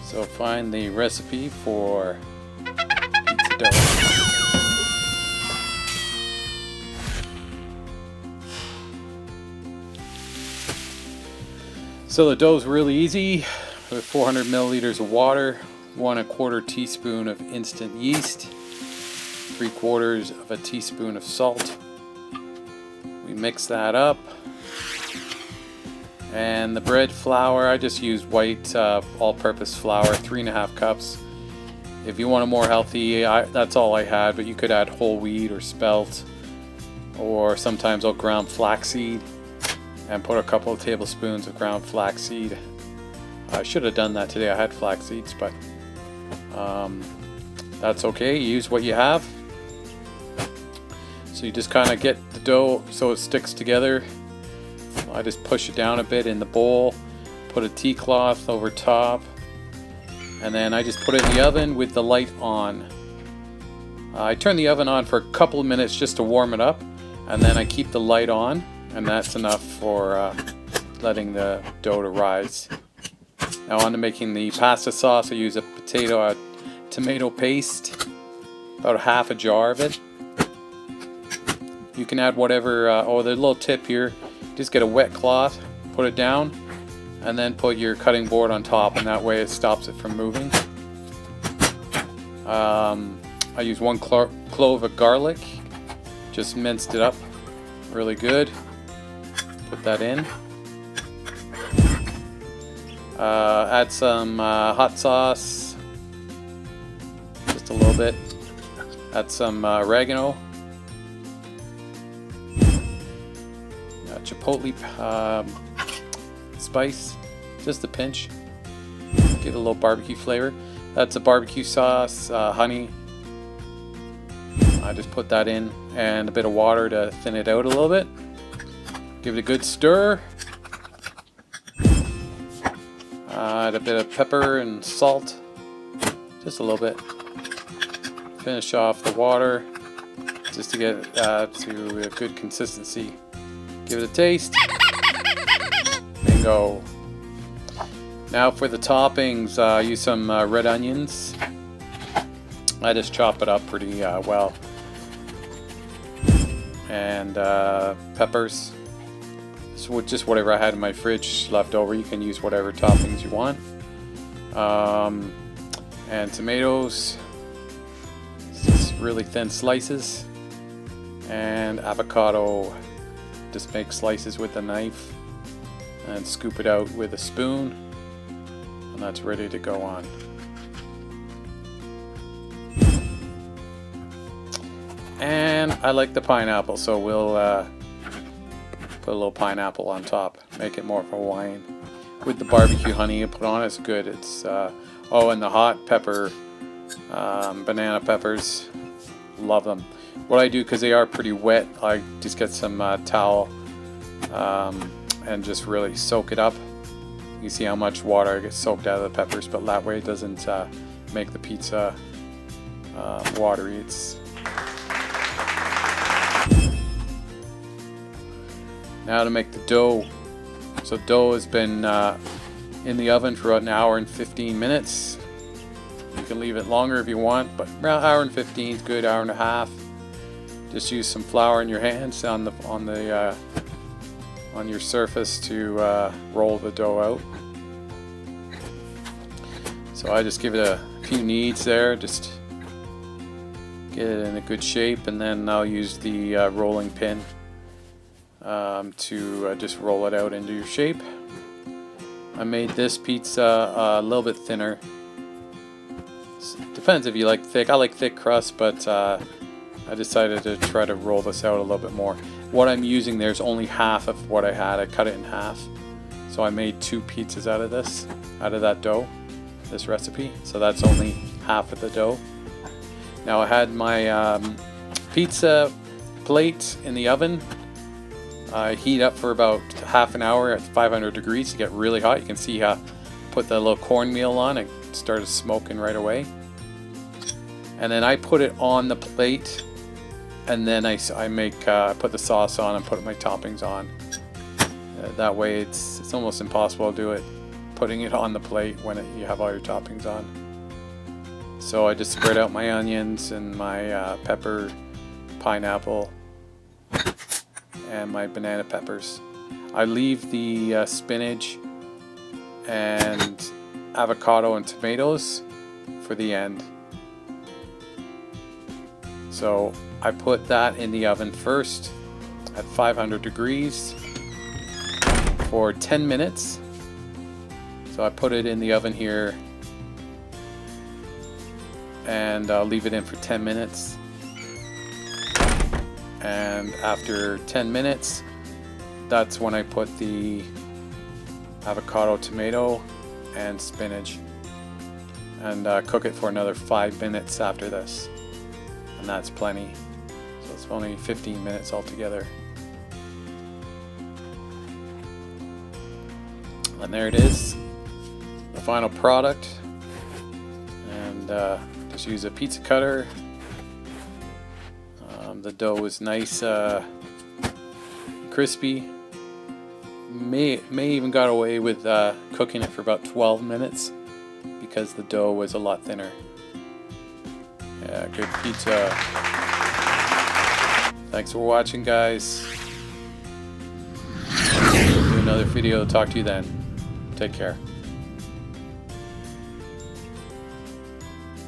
So find the recipe for pizza dough. So the dough is really easy. With 400 milliliters of water, 1/4 teaspoon of instant yeast, 3/4 of a teaspoon of salt. We mix that up. And the bread flour, I just used white all-purpose flour, 3.5 cups. If you want a more healthy, that's all I had, but you could add whole wheat or spelt, or sometimes I'll ground flaxseed and put a couple of tablespoons of ground flaxseed. I should have done that today. I had flax seeds, but that's okay. You use what you have. So you just kind of get the dough so it sticks together. I just push it down a bit in the bowl, put a tea cloth over top, and then I just put it in the oven with the light on. I turn the oven on for a couple of minutes just to warm it up, and then I keep the light on, and that's enough for letting the dough to rise. Now on to making the pasta sauce, I use a tomato paste, about half a jar of it. You can add whatever, there's a little tip here. Just get a wet cloth, put it down, and then put your cutting board on top, and that way it stops it from moving. I use 1 clove of garlic, just minced it up really good. Put that in. Add some hot sauce, just a little bit. Add some oregano. Chipotle spice, just a pinch. Give it a little barbecue flavor. That's a barbecue sauce, honey. I just put that in, and a bit of water to thin it out a little bit. Give it a good stir. Add a bit of pepper and salt, just a little bit. Finish off the water just to get to a good consistency. Give it a taste. Bingo. Now for the toppings, use some red onions. I just chop it up pretty well. And peppers. So just whatever I had in my fridge left over. You can use whatever toppings you want. And tomatoes. Just really thin slices. And avocado. Just make slices with a knife and scoop it out with a spoon, and that's ready to go on. And I like the pineapple, so we'll put a little pineapple on top, make it more of a Hawaiian. With the barbecue honey you put on, it's good. It's and the hot pepper, banana peppers, love them. What I do, because they are pretty wet, I just get some towel and just really soak it up. You see how much water gets soaked out of the peppers, but that way it doesn't make the pizza watery. Now to make the dough. So dough has been in the oven for about 1 hour and 15 minutes. You can leave it longer if you want, but around 1 hour and 15 is good, 1.5 hours. Just use some flour in your hands on your surface to roll the dough out. So I just give it a few kneads there, just get it in a good shape, and then I'll use the rolling pin to just roll it out into your shape. I made this pizza a little bit thinner. Depends if you like thick. I like thick crust, but I decided to try to roll this out a little bit more. What I'm using there is only half of what I had. I cut it in half. So I made 2 pizzas out of that dough, this recipe. So that's only half of the dough. Now I had my pizza plate in the oven. I heat up for about half an hour at 500 degrees to get really hot. You can see how I put the little cornmeal on. It started smoking right away. And then I put it on the plate, and then I put the sauce on and put my toppings on. That way it's almost impossible to do it putting it on the plate when you have all your toppings on. So I just spread out my onions and my pepper, pineapple, and my banana peppers. I leave the spinach and avocado and tomatoes for the end. So I put that in the oven first at 500 degrees for 10 minutes. So I put it in the oven here and I'll leave it in for 10 minutes. And after 10 minutes, that's when I put the avocado, tomato, and spinach, and cook it for another 5 minutes after this. And that's plenty. So it's only 15 minutes altogether. And there it is, the final product. And just use a pizza cutter. The dough is nice, crispy. May even got away with cooking it for about 12 minutes because the dough was a lot thinner. Yeah, good pizza. Thanks for watching, guys. We'll do another video. Talk to you then. Take care.